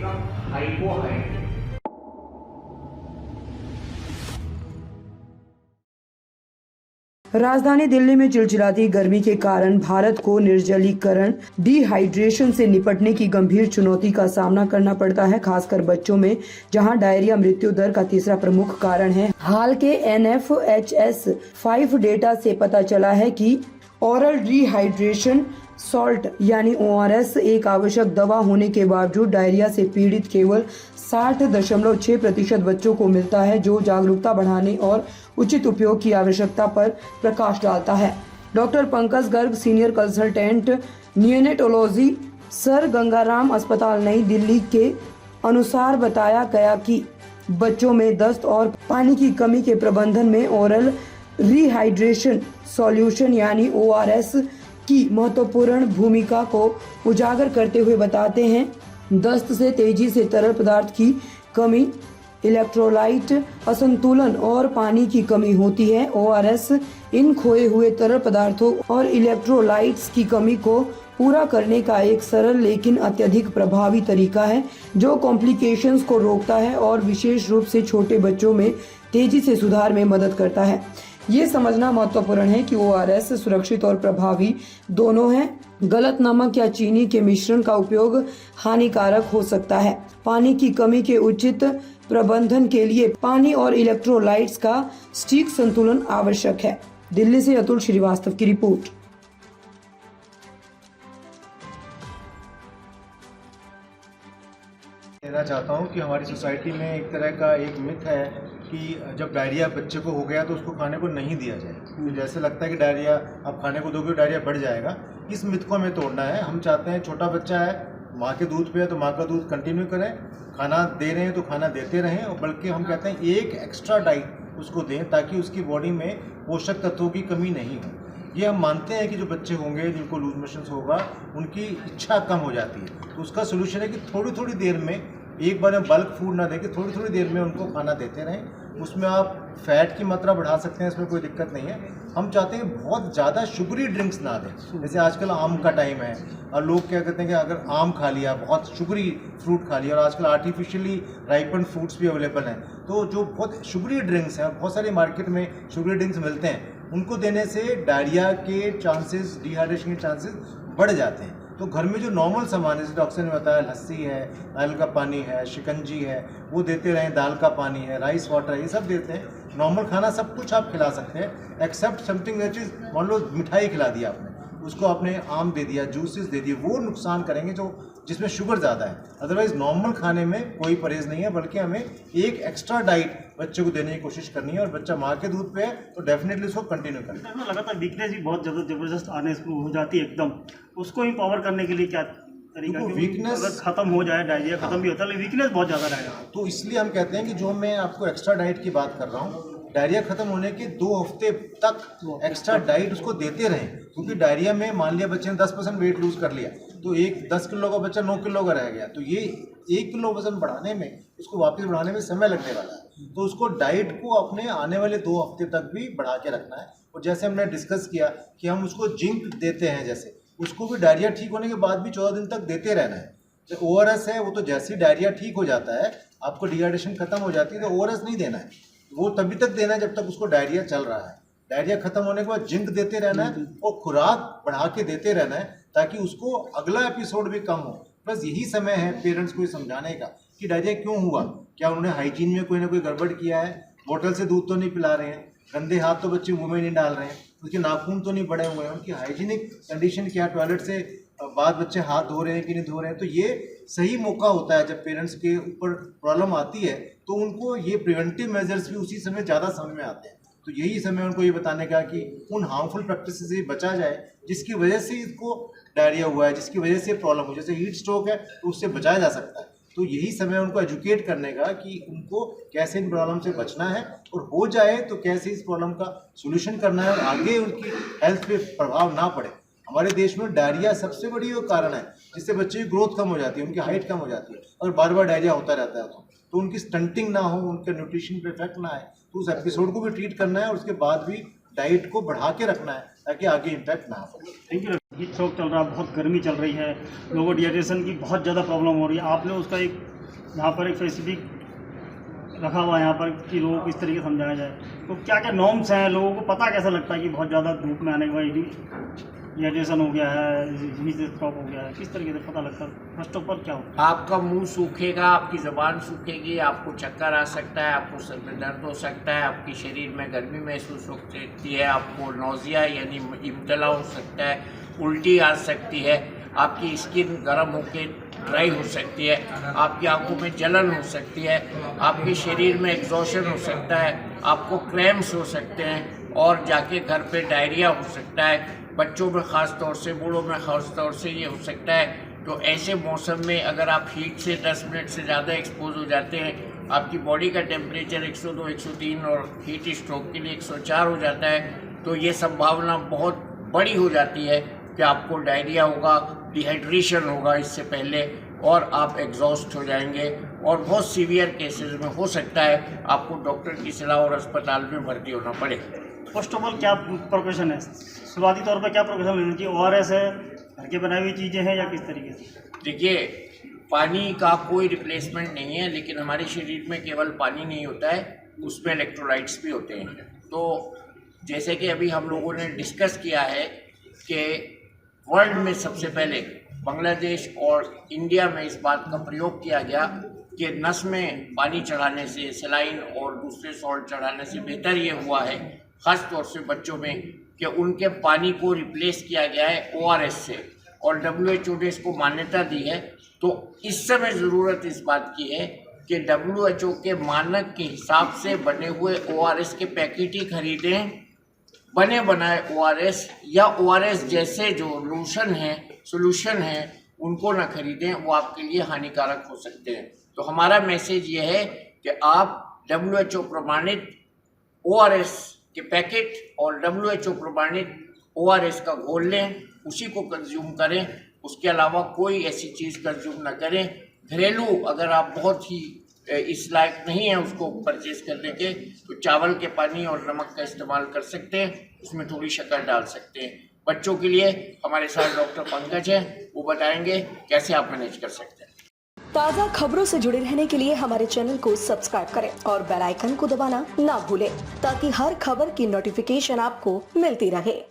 become hypohydrated. राजधानी दिल्ली में चिलचिलाती गर्मी के कारण भारत को निर्जलीकरण डिहाइड्रेशन से निपटने की गंभीर चुनौती का सामना करना पड़ता है, खासकर बच्चों में, जहां डायरिया मृत्यु दर का तीसरा प्रमुख कारण है। हाल के NFHS 5 डेटा से पता चला है कि ओरल डिहाइड्रेशन सॉल्ट यानी ORS एक आवश्यक दवा होने के बावजूद डायरिया से पीड़ित केवल 60.6% बच्चों को मिलता है, जो जागरूकता बढ़ाने और उचित उपयोग की आवश्यकता पर प्रकाश डालता है। Doctor Pankaj Garg, senior consultant neonatology, sir Gangaram अस्पताल, नई दिल्ली के अनुसार बताया गया कि बच्चों में दस्त और पानी की कमी के प्रबंधन में ओरल रिहाइड्रेशन सॉल्यूशन यानी ORS की महत्वपूर्ण भूमिका को उजागर करते हुए बताते हैं। दस्त से तेजी से तरल पदार्थ की कमी, इलेक्ट्रोलाइट असंतुलन और पानी की कमी होती है। ORS इन खोए हुए तरल पदार्थों और इलेक्ट्रोलाइट्स की कमी को पूरा करने का एक सरल लेकिन अत्यधिक प्रभावी तरीका है, जो कॉम्प्लिकेशंस को रोकता है और विशेष रूप से छोटे बच्चों में तेजी से सुधार में मदद करता है। ये समझना महत्वपूर्ण है कि ORS सुरक्षित और प्रभावी दोनों है। गलत नमक या चीनी के मिश्रण का उपयोग हानिकारक हो सकता है। पानी की कमी के उचित प्रबंधन के लिए पानी और इलेक्ट्रोलाइट्स का सटीक संतुलन आवश्यक है। दिल्ली से अतुल श्रीवास्तव की रिपोर्ट। कहना चाहता हूँ कि हमारी सोसाइटी में एक तरह का एक मिथ है कि जब डायरिया बच्चे को हो गया तो उसको खाने को नहीं दिया जाए। तो जैसे लगता है कि डायरिया आप खाने को दोगे डायरिया बढ़ जाएगा, इस मिथ को हमें तोड़ना है। हम चाहते हैं छोटा बच्चा है, माँ के दूध पे है तो माँ का दूध कंटिन्यू करें, खाना दे रहे हैं तो खाना देते रहें, और बल्कि हम कहते हैं एक एक्स्ट्रा डाइट उसको दें ताकि उसकी बॉडी में पोषक तत्वों की कमी नहीं हो। ये हम मानते हैं कि जो बच्चे होंगे जिनको लूज मोशंस होगा उनकी इच्छा कम हो जाती है, तो उसका सोल्यूशन है कि थोड़ी थोड़ी देर में, एक बार में बल्क फूड ना देके थोड़ी थोड़ी देर में उनको खाना देते रहें। उसमें आप फैट की मात्रा बढ़ा सकते हैं, इसमें कोई दिक्कत नहीं है। हम चाहते हैं कि बहुत ज़्यादा शुगरी ड्रिंक्स ना दें। जैसे आजकल आम का टाइम है और लोग क्या कहते हैं कि अगर आम खा लिया, बहुत शुगरी फ्रूट खा लिया, और आजकल आर्टिफिशियली राइपन फ्रूट्स भी अवेलेबल हैं, तो जो बहुत शुगरी ड्रिंक्स हैं, बहुत सारी मार्केट में शुगरी ड्रिंक्स मिलते हैं, उनको देने से डायरिया के चांसेस, डिहाइड्रेशन के चांसेस बढ़ जाते हैं। तो घर में जो नॉर्मल सामान है, जैसे डॉक्टर ने बताया, लस्सी है, नारियल का पानी है, शिकंजी है, वो देते रहें, दाल का पानी है, राइस वाटर है, ये सब देते हैं। नॉर्मल खाना सब कुछ आप खिला सकते हैं, एक्सेप्ट समथिंग दैट इज, मान लो मिठाई खिला दिया आपने, उसको आपने आम दे दिया, जूसेस दे दिए, वो नुकसान करेंगे जो जिसमें शुगर ज़्यादा है। अदरवाइज नॉर्मल खाने में कोई परहेज़ नहीं है, बल्कि हमें एक एक्स्ट्रा डाइट बच्चे को देने की कोशिश करनी है। और बच्चा माँ के दूध पे है तो डेफिनेटली उसको कंटिन्यू करना है। लगातार वीकनेस भी बहुत ज़बरदस्त आने हो जाती है एकदम, उसको इम्पावर करने के लिए क्या तरीका? वीकनेस अगर खत्म हो जाए, डायरिया खत्म भी होता है, लेकिन वीकनेस बहुत ज़्यादा रहेगा। तो इसलिए हम कहते हैं कि जो मैं आपको एक्स्ट्रा डाइट की बात कर रहा हूँ, डायरिया खत्म होने के 2 हफ्ते तक एक्स्ट्रा डाइट उसको देते रहें। क्योंकि डायरिया में मान लिया बच्चे ने 10% वेट लूज कर लिया, तो एक 10 किलो का बच्चा 9 किलो का रह गया, तो ये 1 किलो वजन बढ़ाने में, उसको वापस बढ़ाने में समय लगने वाला है। तो उसको डाइट को अपने आने वाले 2 हफ्ते तक भी बढ़ा के रखना है। और जैसे हमने डिस्कस किया कि हम उसको जिंक देते हैं, जैसे उसको भी डायरिया ठीक होने के बाद भी 14 दिन तक देते रहना है। जो ORS है वो तो जैसे ही डायरिया ठीक हो जाता है, आपको डिहाइड्रेशन खत्म हो जाती है, तो ORS नहीं देना है, वो तभी तक देना है जब तक उसको डायरिया चल रहा है। डायरिया खत्म होने के बाद जिंक देते रहना है और खुराक बढ़ा के देते रहना है, ताकि उसको अगला एपिसोड भी कम हो। बस यही समय है पेरेंट्स को समझाने का कि डायरिया क्यों हुआ, क्या उन्होंने हाइजीन में कोई ना कोई गड़बड़ किया है, बोतल से दूध तो नहीं पिला रहे हैं, गंदे हाथ तो बच्चे मुंह में नहीं डाल रहे हैं, उसके नाखून तो नहीं बड़े हुए हैं, उनकी हाइजीनिक कंडीशन क्या, टॉयलेट से बाद बच्चे हाथ धो रहे हैं कि नहीं धो रहे हैं। तो ये सही मौका होता है जब पेरेंट्स के ऊपर प्रॉब्लम आती है, तो उनको ये प्रिवेंटिव मेजर्स भी उसी समय ज़्यादा समझ में आते हैं। तो यही समय उनको ये बताने का कि उन हार्मफुल प्रैक्टिस से बचा जाए जिसकी वजह से इसको डायरिया हुआ है, जिसकी वजह से प्रॉब्लम हो, जैसे हीट स्ट्रोक है तो उससे बचाया जा सकता है। तो यही समय उनको एजुकेट करने का कि उनको कैसे इन प्रॉब्लम से बचना है, और हो जाए तो कैसे इस प्रॉब्लम का सोल्यूशन करना है और आगे उनकी हेल्थ पे प्रभाव ना पड़े। हमारे देश में डायरिया सबसे बड़ी वो कारण है जिससे बच्चे की ग्रोथ कम हो जाती है, उनकी हाइट कम हो जाती है, और बार बार डायरिया होता रहता है तो उनकी स्टंटिंग ना हो, उनके न्यूट्रिशन पे इफेक्ट ना आए। तो उस एपिसोड को भी ट्रीट करना है और उसके बाद भी डाइट को बढ़ा के रखना है ताकि आगे इम्पैक्ट ना हो। Thank you. हीट स्ट्रोक चल रहा है, बहुत गर्मी चल रही है, लोगों को डिहाइड्रेशन की बहुत ज़्यादा प्रॉब्लम हो रही है, आपने उसका एक यहाँ पर एक स्पेसिफिक रखा हुआ है यहाँ पर कि लोगों को इस तरीके से समझाया जाए, तो क्या क्या नॉर्म्स हैं, लोगों को पता कैसे लगता है कि बहुत ज़्यादा धूप में आने के बाद डिहाइड्रेशन हो गया है, हीट स्ट्रोक हो गया है, किस तरीके से पता लगता है? फर्स्ट ऑफ ऑल क्या होता है? आपका मुंह सूखेगा, आपकी ज़बान सूखेगी, आपको चक्कर आ सकता है, आपको सर में दर्द हो सकता है, आपकी शरीर में गर्मी महसूस हो सकती है, आपको नौजिया यानी इम्तला हो सकता है, उल्टी आ सकती है, आपकी स्किन गर्म होकर ड्राई हो सकती है, आपकी आंखों में जलन हो सकती है, आपके शरीर में एग्जॉशन हो सकता है, आपको क्रैम्प्स हो सकते हैं और जाके घर पे डायरिया हो सकता है। बच्चों में ख़ास तौर से, बूढ़ों में ख़ास तौर से ये हो सकता है। तो ऐसे मौसम में अगर आप हीट से 10 मिनट से ज़्यादा एक्सपोज हो जाते हैं, आपकी बॉडी का टेम्परेचर 102, 103 और हीट स्ट्रोक के लिए 104 हो जाता है, तो ये संभावना बहुत बड़ी हो जाती है कि आपको डायरिया होगा, डिहाइड्रेशन होगा इससे पहले, और आप एग्जॉस्ट हो जाएंगे और बहुत सीवियर केसेस में हो सकता है आपको डॉक्टर की सलाह और अस्पताल में भर्ती होना पड़े। फर्स्ट ऑफ ऑल क्या प्रिकॉशन है? शुरुआती तौर पर क्या प्रिकॉशन लेना चाहिए? ORS है, घर के बनाई हुई चीज़ें हैं, या किस तरीके से? देखिए, पानी का कोई रिप्लेसमेंट नहीं है, लेकिन हमारे शरीर में केवल पानी नहीं होता है, उसमें इलेक्ट्रोलाइट्स भी होते हैं। तो जैसे कि अभी हम लोगों ने डिस्कस किया है कि वर्ल्ड में सबसे पहले बांग्लादेश और इंडिया में इस बात का प्रयोग किया गया कि नस में पानी चढ़ाने से, सलाइन और दूसरे सॉल्ट चढ़ाने से बेहतर ये हुआ है, ख़ास तौर से बच्चों में, कि उनके पानी को रिप्लेस किया गया है ORS से, और WHO ने इसको मान्यता दी है। तो इस समय ज़रूरत इस बात की है कि WHO के मानक के हिसाब से बने हुए ORS के पैकेट ही खरीदें, बने बनाए ORS या ORS जैसे जो सोल्यूशन है उनको ना खरीदें, वो आपके लिए हानिकारक हो सकते हैं। तो हमारा मैसेज ये है कि आप WHO प्रमाणित ORS के पैकेट और WHO प्रमाणित ORS का घोल लें, उसी को कंज्यूम करें, उसके अलावा कोई ऐसी चीज़ कंज्यूम ना करें। घरेलू अगर आप बहुत ही इस लायक नहीं है उसको परचेज करने के, तो चावल के पानी और नमक का इस्तेमाल कर सकते हैं, उसमें थोड़ी शक्कर डाल सकते हैं। बच्चों के लिए हमारे साथ डॉक्टर पंकज हैं, वो बताएंगे कैसे आप मैनेज कर सकते हैं। ताज़ा खबरों से जुड़े रहने के लिए हमारे चैनल को सब्सक्राइब करें और बेल आइकन को दबाना ना भूलें, ताकि हर खबर की नोटिफिकेशन आपको मिलती रहे।